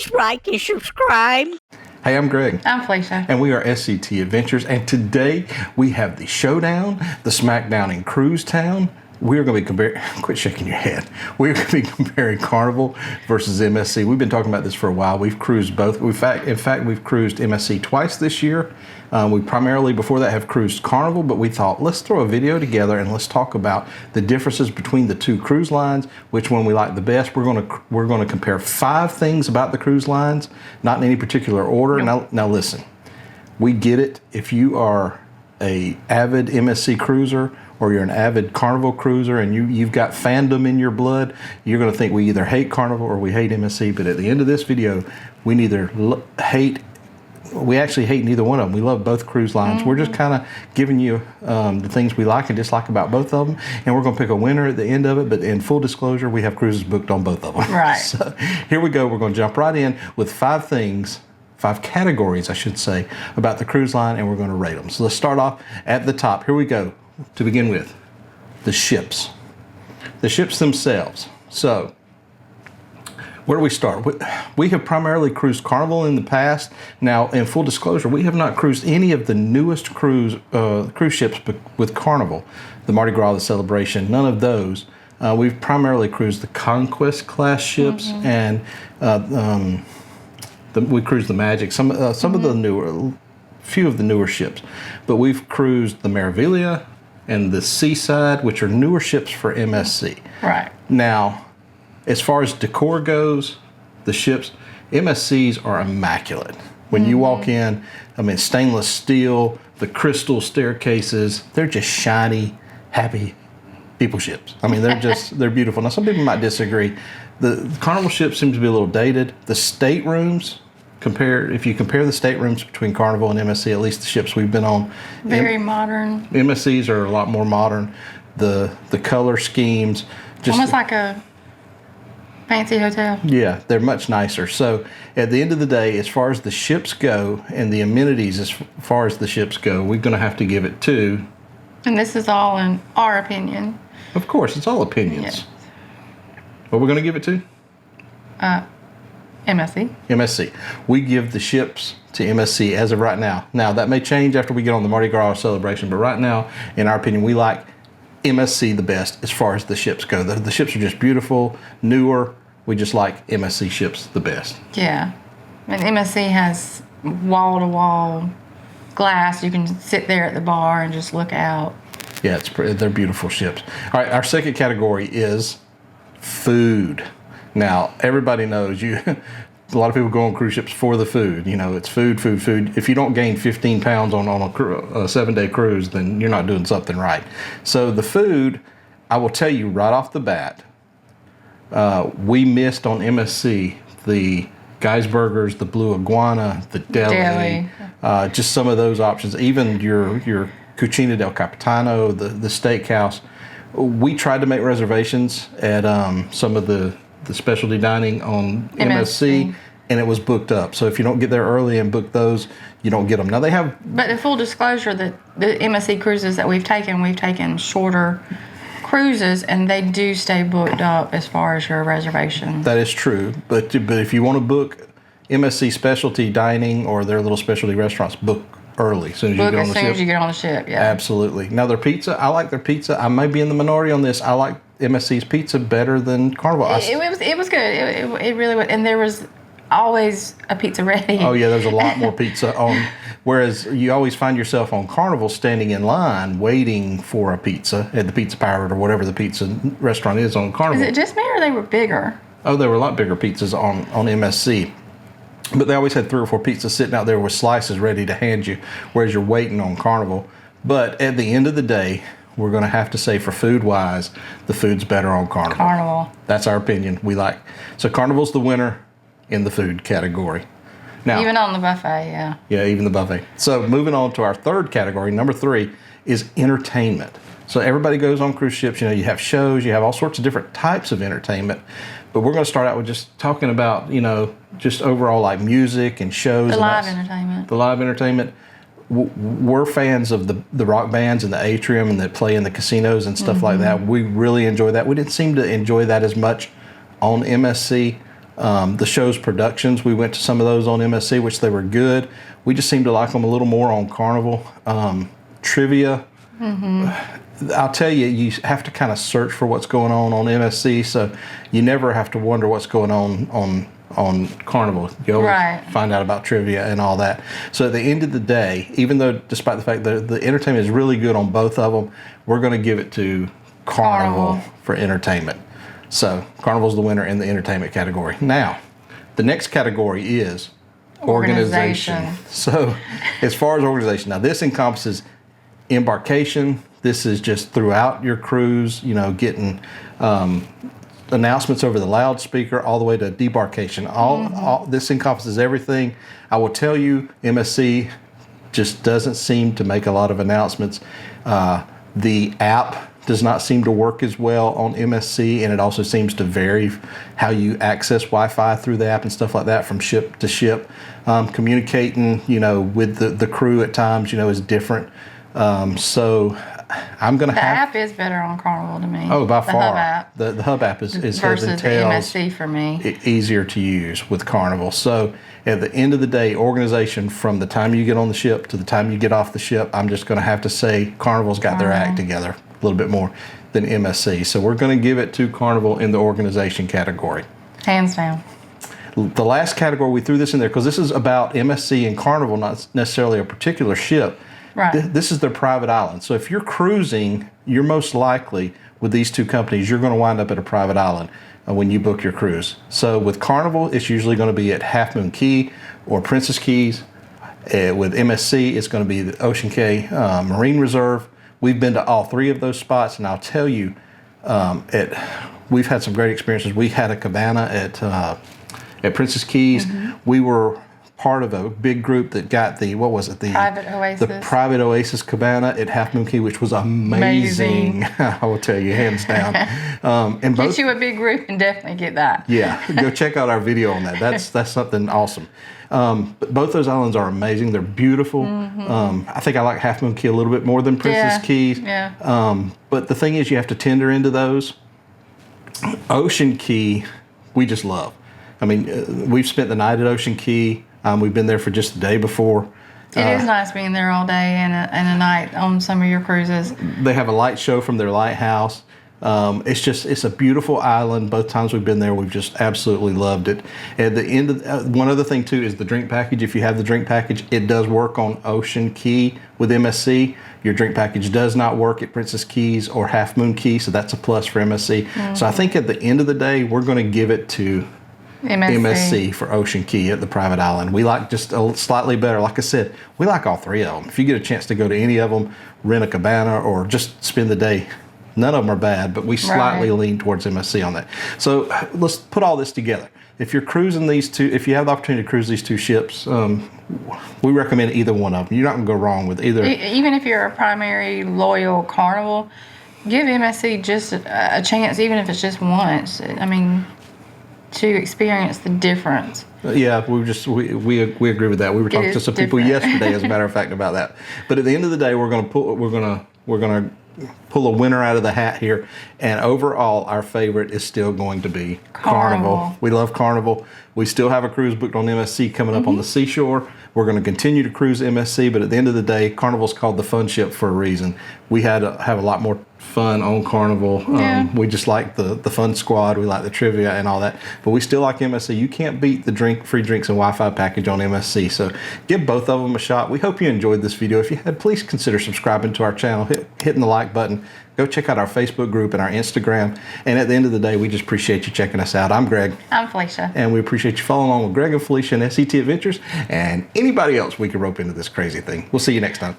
Please like and subscribe. Hey, I'm Greg. I'm Felicia. And we are SCT Adventures. And today we have the showdown, the smackdown in Cruise Town. We're going to be comparing, quit shaking your head. We're going to be comparing Carnival versus MSC. We've been talking about this for a while. We've cruised both. In fact, we've cruised MSC twice this year. We primarily, before that, have cruised Carnival, but we thought, let's throw a video together and let's talk about the differences between the two cruise lines, which one we like the best. We're going to compare 5 things about the cruise lines, not in any particular order. Nope. Now listen, we get it. If you are a avid MSC cruiser or you're an avid Carnival cruiser and you've got fandom in your blood, you're going to think we either hate Carnival or we hate MSC. But at the end of this video, we actually hate neither one of them. We love both cruise lines. We're just kind of giving you the things we like and dislike about both of them. And we're going to pick a winner at the end of it. But in full disclosure, we have cruises booked on both of them. Right. So here we go. We're going to jump right in with 5 categories, I should say, about the cruise line, and we're going to rate them. So let's start off at the top. Here we go. To begin with, the ships. The ships themselves. So where do we start? We have primarily cruised Carnival in the past. Now, in full disclosure, we have not cruised any of the newest cruise ships with Carnival. The Mardi Gras, the Celebration, none of those. We've primarily cruised the Conquest class ships, and we cruised the Magic, some of the newer, few of the newer ships. But we've cruised the Meraviglia and the Seaside, which are newer ships for MSC. Right. Now, as far as decor goes, the ships, MSCs are immaculate. When you walk in, I mean, stainless steel, the crystal staircases, they're just shiny, happy people ships. I mean, they're beautiful. Now, some people might disagree. The Carnival ships seem to be a little dated. The staterooms, if you compare the staterooms between Carnival and MSC, at least the ships we've been on, Very modern. MSCs are a lot more modern. The color schemes, just Almost like a fancy hotel. yeah, they're much nicer. So at the end of the day, as far as the ships go and the amenities as far as the ships go, we're going to have to give it 2. And this is all in our opinion. Of course, it's all opinions. Yes. What we're going to give it to? MSC. MSC. We give the ships to MSC as of right now. Now, that may change after we get on the Mardi Gras Celebration, but right now, in our opinion, we like MSC the best as far as the ships go. The ships are just beautiful, newer. We just like MSC ships the best. Yeah. And MSC has wall-to-wall glass. You can sit there at the bar and just look out. Yeah, they're beautiful ships. All right, our second category is food. Now, everybody knows a lot of people go on cruise ships for the food. You know, it's food. If you don't gain 15 pounds on a 7-day cruise, then you're not doing something right. So the food, I will tell you right off the bat, we missed on MSC the Guy's Burgers, the Blue Iguana, the deli. Just some of those options. Even your Cucina del Capitano, the steakhouse. We tried to make reservations at some of the specialty dining on MSC, and it was booked up. So if you don't get there early and book those, you don't get them. Now they have... But in full disclosure, the MSC cruises that we've taken shorter cruises, and they do stay booked up as far as your reservation. That is true. But if you want to book MSC specialty dining or their little specialty restaurants, book early. As soon as you get on the ship. Yeah. Absolutely. Now their pizza, I like their pizza. I may be in the minority on this. I like MSC's pizza better than Carnival. It was good. It really was. And there was always a pizza ready. Oh yeah, there's a lot more pizza on. Whereas you always find yourself on Carnival standing in line waiting for a pizza at the Pizza Pirate or whatever the pizza restaurant is on Carnival. Is it just me or they were bigger? Oh, there were a lot bigger pizzas on MSC. But they always had 3 or 4 pizzas sitting out there with slices ready to hand you, whereas you're waiting on Carnival. But at the end of the day, we're going to have to say for food-wise, the food's better on Carnival. That's our opinion. So Carnival's the winner in the food category. Now, even on the buffet, yeah. Yeah, even the buffet. So moving on to our third category, number 3, is entertainment. So everybody goes on cruise ships. You know, you have shows, you have all sorts of different types of entertainment. But we're going to start out with just talking about, just overall like music and shows. The live entertainment. The live entertainment. We're fans of the rock bands and the atrium and that play in the casinos and stuff like that. We really enjoy that. We didn't seem to enjoy that as much on MSC. The show's productions, we went to some of those on MSC, which they were good. We just seem to like them a little more on Carnival. Trivia, I'll tell you, you have to kind of search for what's going on MSC, so you never have to wonder what's going on Carnival. You always find out about trivia and all that. So at the end of the day, even though despite the fact that the entertainment is really good on both of them, we're going to give it to Carnival for entertainment. So Carnival's the winner in the entertainment category. Now, the next category is organization. So as far as organization, now this encompasses embarkation. This is just throughout your cruise, you know, getting announcements over the loudspeaker all the way to debarkation. All this encompasses everything. I will tell you, MSC just doesn't seem to make a lot of announcements. The app does not seem to work as well on MSC, and it also seems to vary how you access Wi-Fi through the app and stuff like that from ship to ship. Communicating, you know, with the crew at times, you know, is different. So I'm going to The app is better on Carnival to me. Oh, by far. Hub app. The Hub app is heads versus and the tails MSC for me. Easier to use with Carnival. So at the end of the day, organization from the time you get on the ship to the time you get off the ship, I'm just going to have to say Carnival's got their act together a little bit more than MSC. So we're going to give it to Carnival in the organization category. Hands down. The last category, we threw this in there because this is about MSC and Carnival, not necessarily a particular ship. Right. This is their private island. So if you're cruising, you're most likely with these two companies, you're going to wind up at a private island when you book your cruise. So with Carnival, it's usually going to be at Half Moon Cay or Princess Keys. With MSC, it's going to be the Ocean Cay Marine Reserve. We've been to all three of those spots, and I'll tell you, we've had some great experiences. We had a cabana at Princess Keys. We were part of a big group that got the Private Oasis. The private Oasis cabana at Half Moon Cay, which was amazing. I will tell you, hands down. And Get you a big group and definitely get that. Yeah, go check out our video on that. That's something awesome. But both those islands are amazing. They're beautiful. I think I like Half Moon Cay a little bit more than Princess Keys. Yeah. But the thing is, you have to tender into those. Ocean Cay, we just love. I mean, we've spent the night at Ocean Cay. We've been there for just the day before. It is nice being there all day and a night on some of your cruises. They have a light show from their lighthouse. It's a beautiful island. Both times we've been there, we've just absolutely loved it. At the end of one other thing too is the drink package. If you have the drink package, it does work on Ocean Cay with MSC. Your drink package does not work at Princess Keys or Half Moon Cay, so that's a plus for MSC. So I think at the end of the day, we're going to give it to MSC for Ocean Cay at the private island. We like just a slightly better. Like I said, we like all three of them. If you get a chance to go to any of them, rent a cabana or just spend the day, none of them are bad, but we slightly lean towards MSC on that. So let's put all this together. If you're cruising these two, if you have the opportunity to cruise these two ships, we recommend either one of them. You're not going to go wrong with either. Even if you're a primary loyal Carnival, give MSC just a chance, even if it's just once. I mean, to experience the difference. Yeah, we agree with that. We were talking to some people yesterday, as a matter of fact, about that. But at the end of the day, we're going to pull a winner out of the hat here, and overall, our favorite is still going to be Carnival. We love Carnival. We still have a cruise booked on MSC coming up on the seashore. We're going to continue to cruise MSC, but at the end of the day, Carnival's called the fun ship for a reason. We had to have a lot more fun on Carnival. We just like the fun squad. We like the trivia and all that, but we still like MSC. You can't beat the free drinks and Wi-Fi package on MSC, so give both of them a shot. We hope you enjoyed this video. If you had, please consider subscribing to our channel, hitting the like button. Go check out our Facebook group and our Instagram. And at the end of the day, we just appreciate you checking us out. I'm Greg. I'm Felicia. And we appreciate you following along with Greg and Felicia and SCT Adventures and anybody else we can rope into this crazy thing. We'll see you next time.